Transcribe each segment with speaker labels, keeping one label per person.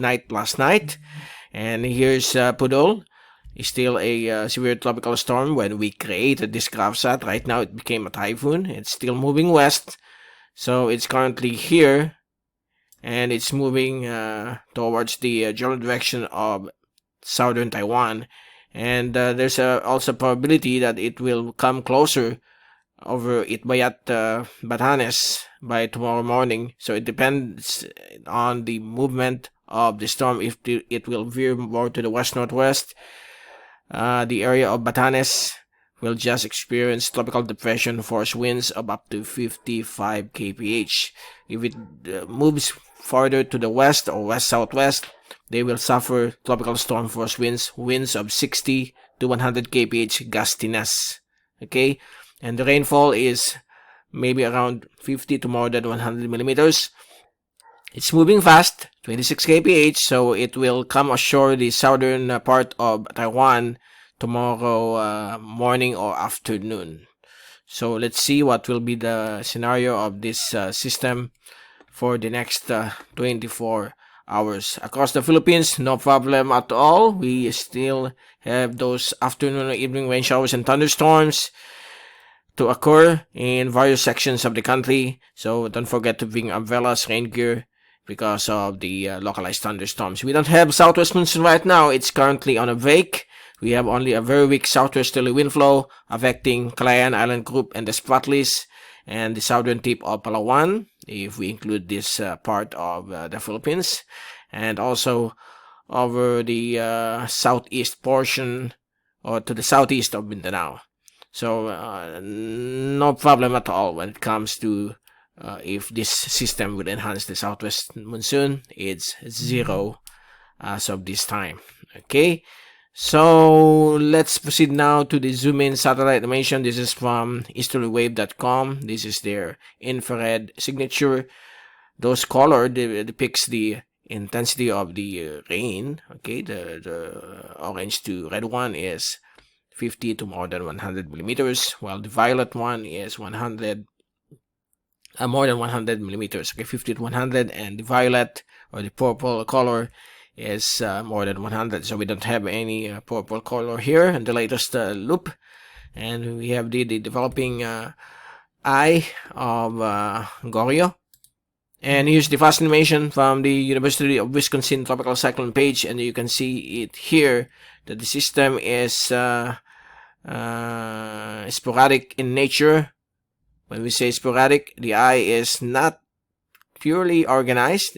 Speaker 1: midnight last night. And here's Podul. It's still a severe tropical storm when we created this graph set. Right now it became a typhoon. It's still moving west. So it's currently here. And it's moving towards the general direction of Southern Taiwan. And there's also a probability that it will come closer over 𝗗𝗶𝗀𝗶𝗺𝗿 Batanes by tomorrow morning. So it depends on the movement of the storm. If it will veer more to the west-northwest, the area of Batanes will just experience tropical depression force winds of up to 55 kph. If it moves farther to the west or west-southwest, they will suffer tropical storm force winds of 60 to 100 kph gustiness. Okay, and the rainfall is maybe around 50 to more than 100 millimeters. It's moving fast, 26 kph, so it will come ashore the southern part of Taiwan tomorrow morning or afternoon. So let's see what will be the scenario of this system for the next 24 hours. Across the Philippines, no problem at all. We still have those afternoon or evening rain showers and thunderstorms to occur in various sections of the country. So don't forget to bring umbrellas, rain gear, because of the localized thunderstorms. We don't have southwest monsoon right now. It's currently on a break. We have only a very weak southwesterly wind flow affecting Calayan Island Group and the Spratlys and the southern tip of Palawan, if we include this part of the Philippines, and also over the southeast portion or to the southeast of Mindanao. So no problem at all when it comes to if this system will enhance the southwest monsoon. It's zero as of this time. Okay, so let's proceed now to the zoom in satellite animation. This is from historyWave.com. This is their infrared signature. Those color depicts the intensity of the rain. Okay, the orange to red one is 50 to more than 100 millimeters, while the violet one is 100 more than 100 millimeters. Okay, 50 to 100, and the violet or the purple color is more than 100. So we don't have any purple color here in the latest loop. And we have the developing eye of GORIO. And here's the fast animation from the University of Wisconsin tropical cyclone page, and you can see it here that the system is sporadic in nature. When we say sporadic, the eye is not purely organized.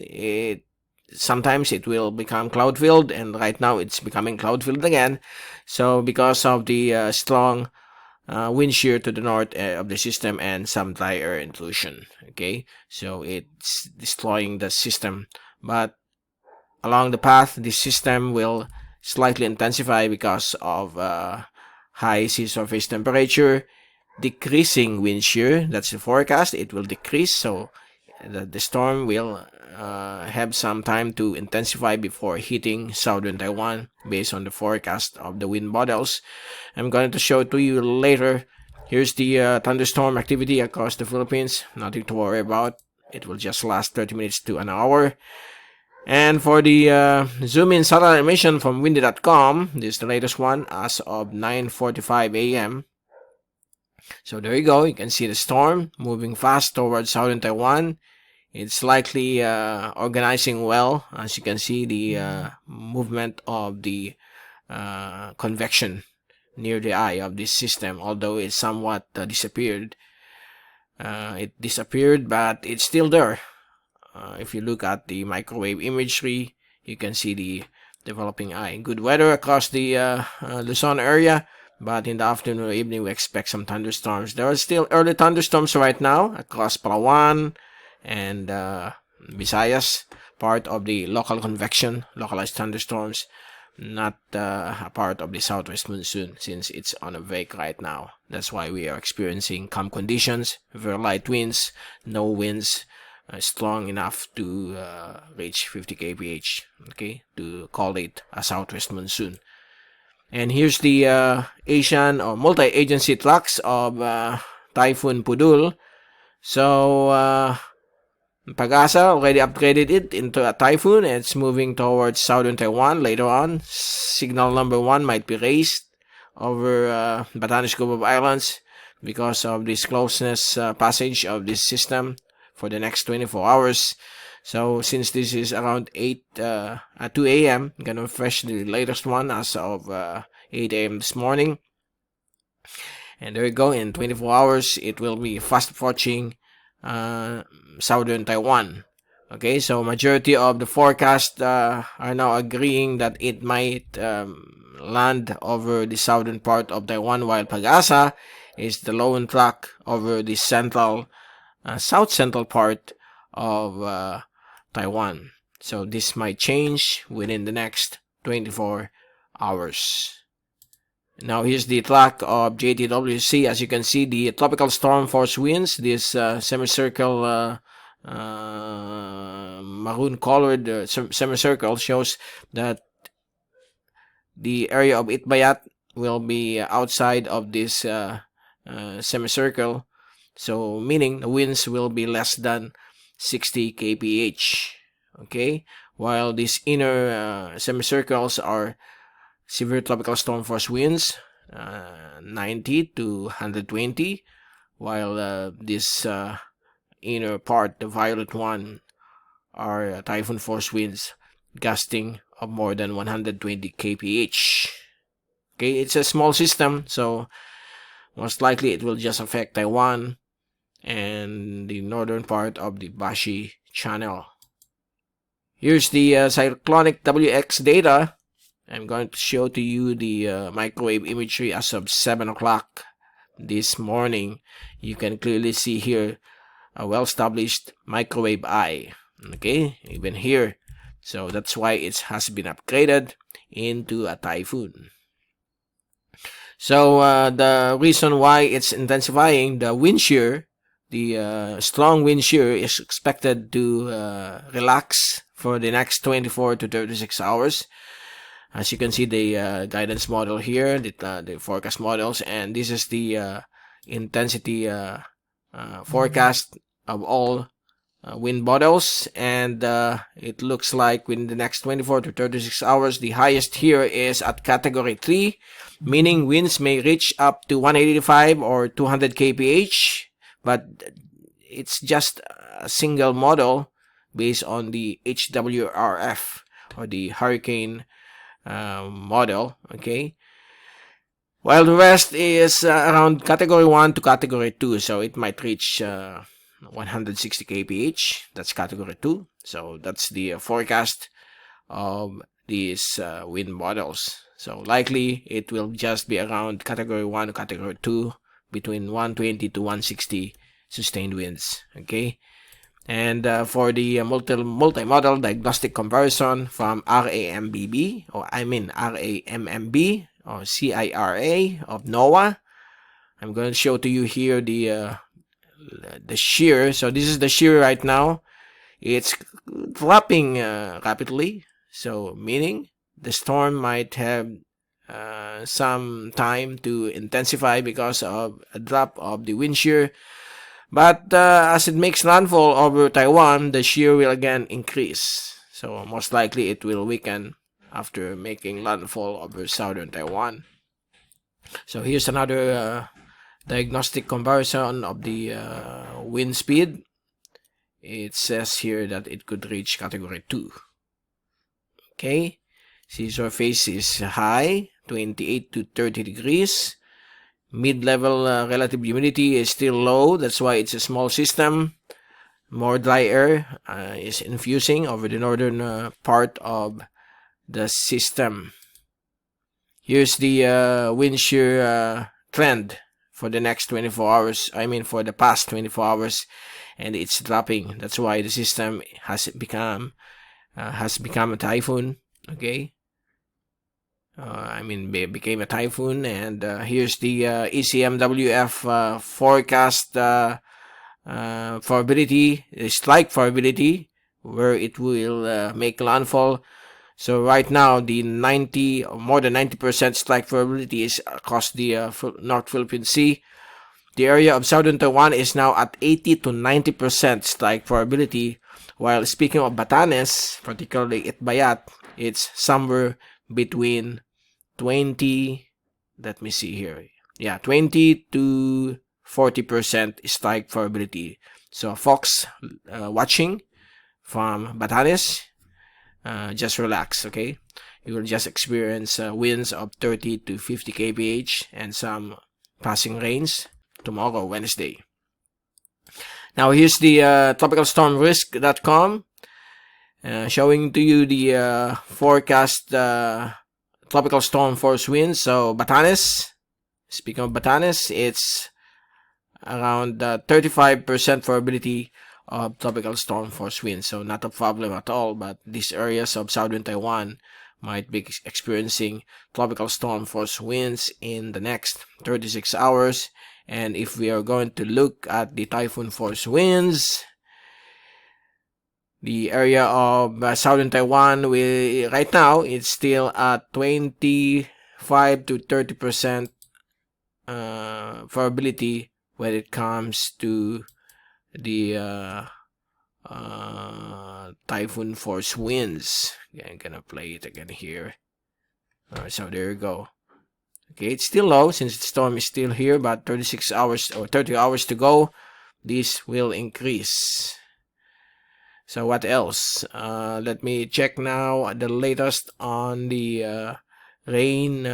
Speaker 1: Sometimes it will become cloud-filled, and right now it's becoming cloud-filled again. So because of the strong wind shear to the north of the system and some dry air intrusion. Okay, so it's destroying the system. But along the path, the system will slightly intensify because of high sea surface temperature, decreasing wind shear. That's the forecast. It will decrease, so the storm will have some time to intensify before hitting southern Taiwan based on the forecast of the wind models. I'm going to show it to you later. Here's the thunderstorm activity across the Philippines. Nothing to worry about. It will just last 30 minutes to an hour. And for the zoom-in satellite emission from windy.com, this is the latest one as of 9:45 a.m. So there you go. You can see the storm moving fast towards southern Taiwan. It's likely organizing well. As you can see, the movement of the convection near the eye of this system, although it's somewhat disappeared. It disappeared, but it's still there. If you look at the microwave imagery, you can see the developing eye. Good weather across the Luzon area, but in the afternoon or evening, we expect some thunderstorms. There are still early thunderstorms right now across Palawan and Visayas, part of the local convection, localized thunderstorms, not a part of the southwest monsoon since it's on a wake right now. That's why we are experiencing calm conditions, very light winds, no winds strong enough to reach 50 kph, okay, to call it a southwest monsoon. And here's the Asian or multi-agency tracks of Typhoon Podul. So PAGASA already upgraded it into a typhoon. It's moving towards southern Taiwan later on. Signal number 1 might be raised over Batanes Group of Islands because of this closeness passage of this system for the next 24 hours. So since this is around 2 a.m., I'm going to refresh the latest one as of 8 a.m. this morning. And there you go. In 24 hours, it will be fast approaching southern Taiwan. Okay, so majority of the forecast are now agreeing that it might land over the southern part of Taiwan, while PAGASA is the lone track over the central, south central part of Taiwan. So this might change within the next 24 hours. Now here's the track of JTWC. As you can see, the tropical storm force winds, this semicircle maroon colored semicircle shows that the area of 𝗗𝗶𝘀𝗶𝗺𝗿 will be outside of this semicircle, so meaning the winds will be less than 60 kph, okay, while these inner semicircles are severe tropical storm force winds, 90 to 120, while this inner part, the violet one, are typhoon force winds gusting of more than 120 kph. Okay, it's a small system, so most likely it will just affect Taiwan and the northern part of the Bashi Channel. Here's the cyclonic WX data. I'm going to show to you the microwave imagery as of 7 o'clock this morning. You can clearly see here a well-established microwave eye. Okay, even here. So that's why it has been upgraded into a typhoon. So the reason why it's intensifying, the wind shear, the strong wind shear is expected to relax for the next 24 to 36 hours. As you can see, the guidance model here, the forecast models, and this is the intensity forecast of all wind models, and it looks like within the next 24 to 36 hours, the highest here is at category 3, meaning winds may reach up to 185 or 200 kph, but it's just a single model based on the HWRF or the hurricane model, okay, while the rest is around category 1 to category 2, so it might reach 160 kph. That's category 2. So that's the forecast of these wind models. So likely it will just be around category 1 to category 2, between 120 to 160 sustained winds, okay. And for the multi-model diagnostic comparison from RAMMB or CIRA of NOAA, I'm going to show to you here the shear. So this is the shear right now. It's dropping rapidly, so meaning the storm might have some time to intensify because of a drop of the wind shear. But as it makes landfall over Taiwan, the shear will again increase. So most likely it will weaken after making landfall over southern Taiwan. So here's another diagnostic comparison of the wind speed. It says here that it could reach category 2. Okay, seashore phase is high, 28 to 30 degrees. Mid-level relative humidity is still low, that's why it's a small system. More dry air is infusing over the northern part of the system. Here's the wind shear trend for the next 24 hours. I mean for the past 24 hours, and it's dropping. That's why the system has become a typhoon. Okay, became a typhoon. And here's the ECMWF forecast probability, strike probability, where it will make landfall. So right now, the more than 90% strike probability is across the North Philippine Sea. The area of Southern Taiwan is now at 80 to 90% strike probability. While speaking of Batanes, particularly 𝗗𝗶𝗀𝗶𝗺𝗿, it's somewhere between 20. Let me see here. Yeah, 20 to 40% strike probability. So folks watching from Batanes, just relax, okay? You will just experience winds of 30 to 50 kph and some passing rains tomorrow, Wednesday. Now here's the tropicalstormrisk.com showing to you the forecast tropical storm force winds. So Batanes, speaking of Batanes, it's around 35% probability of tropical storm force winds. So not a problem at all, but these areas of southern Taiwan might be experiencing tropical storm force winds in the next 36 hours. And if we are going to look at the typhoon force winds, the area of southern Taiwan, right now it's still at 25 to 30% probability when it comes to the typhoon force winds. Okay, I'm gonna play it again here. Alright, so there you go. Okay, it's still low since the storm is still here, but 36 hours or 30 hours to go, this will increase. So what else? Let me check now the latest on the rain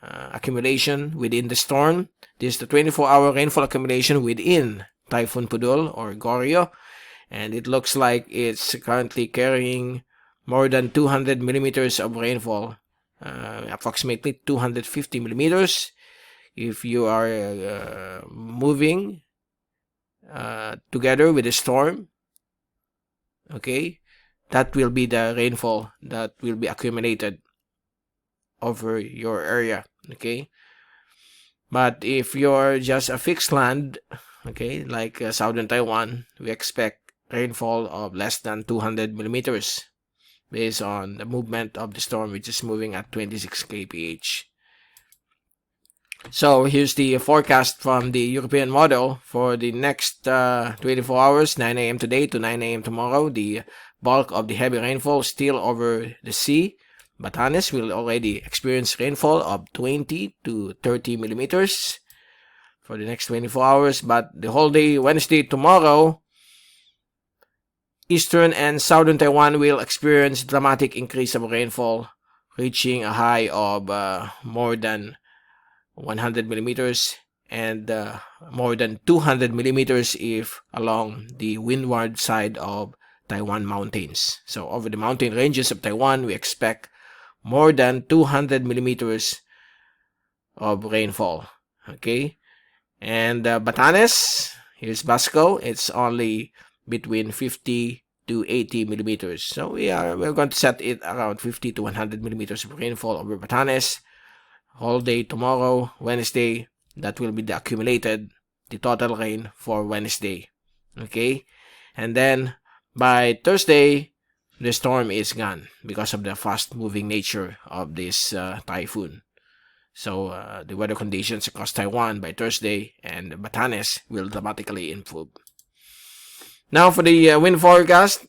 Speaker 1: accumulation within the storm. This is the 24-hour rainfall accumulation within Typhoon Podul or GORIO, and it looks like it's currently carrying more than 200 millimeters of rainfall, approximately 250 millimeters. If you are moving together with the storm, okay, that will be the rainfall that will be accumulated over your area. Okay, but if you're just a fixed land, okay, like southern Taiwan, we expect rainfall of less than 200 millimeters based on the movement of the storm, which is moving at 26 kph. So here's the forecast from the European model for the next 24 hours, 9 a.m. today to 9 a.m. tomorrow. The bulk of the heavy rainfall still over the sea. Batanes will already experience rainfall of 20 to 30 millimeters for the next 24 hours. But the whole day, Wednesday, tomorrow, eastern and southern Taiwan will experience dramatic increase of rainfall, reaching a high of more than 100 millimeters and more than 200 millimeters if along the windward side of Taiwan mountains. So over the mountain ranges of Taiwan, we expect more than 200 millimeters of rainfall. Okay, and Batanes, here's Basco, it's only between 50 to 80 millimeters. So we're going to set it around 50 to 100 millimeters of rainfall over Batanes. Whole day tomorrow, Wednesday, that will be the accumulated, the total rain for Wednesday. Okay, and then by Thursday, the storm is gone because of the fast-moving nature of this typhoon. So the weather conditions across Taiwan by Thursday and Batanes will dramatically improve. Now for the wind forecast.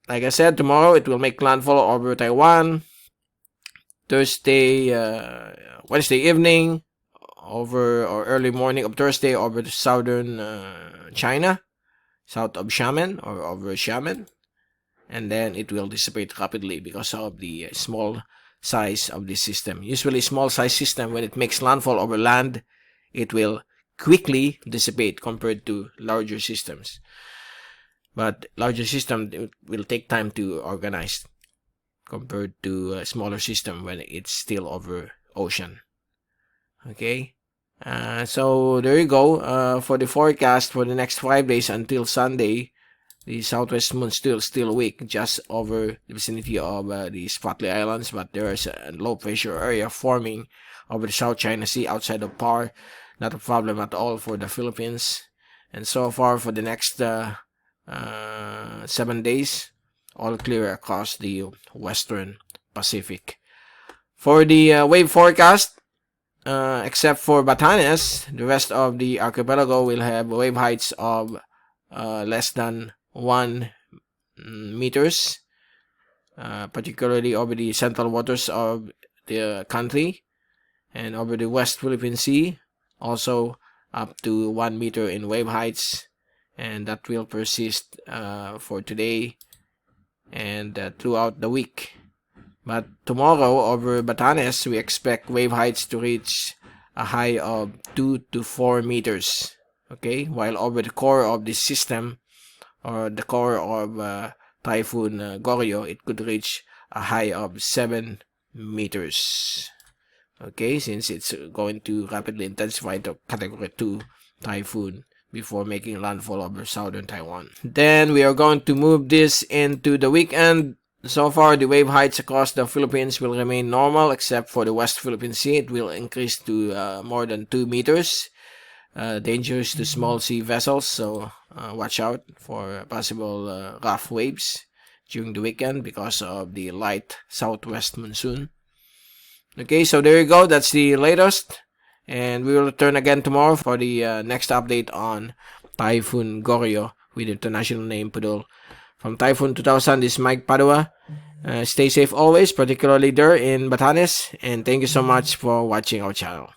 Speaker 1: like I said, tomorrow it will make landfall over Taiwan. Thursday, Wednesday evening, over or early morning of Thursday over the southern China, south of Xiamen or over Xiamen, and then it will dissipate rapidly because of the small size of this system. Usually, small size system, when it makes landfall over land, it will quickly dissipate compared to larger systems. But larger system, it will take time to organize compared to a smaller system when it's still over ocean. Okay, so there you go. For the forecast for the next 5 days until Sunday, the southwest moon still weak, just over the vicinity of the Spratly Islands, but there is a low pressure area forming over the South China Sea outside of PAR. Not a problem at all for the Philippines. And so far for the next 7 days, all clear across the western Pacific. For the wave forecast, except for Batanes, the rest of the archipelago will have wave heights of less than 1 meters, particularly over the central waters of the country, and over the West Philippine Sea, also up to 1 meter in wave heights, and that will persist for today and throughout the week. But tomorrow over Batanes, we expect wave heights to reach a high of 2 to 4 meters. Okay, while over the core of this system, or the core of Typhoon GORIO, it could reach a high of 7 meters. Okay, since it's going to rapidly intensify to Category 2 typhoon before making landfall over southern Taiwan. Then we are going to move this into the weekend. So far, the wave heights across the Philippines will remain normal, except for the West Philippine Sea. It will increase to more than 2 meters. Dangerous to small sea vessels, so watch out for possible rough waves during the weekend because of the light southwest monsoon. Okay, so there you go. That's the latest. And we will return again tomorrow for the next update on Typhoon GORIO with international name Podul. From Typhoon 2000, this is 𝗗𝗶𝗺𝗶𝗺𝗿. Stay safe always, particularly there in Batanes. And thank you so much for watching our channel.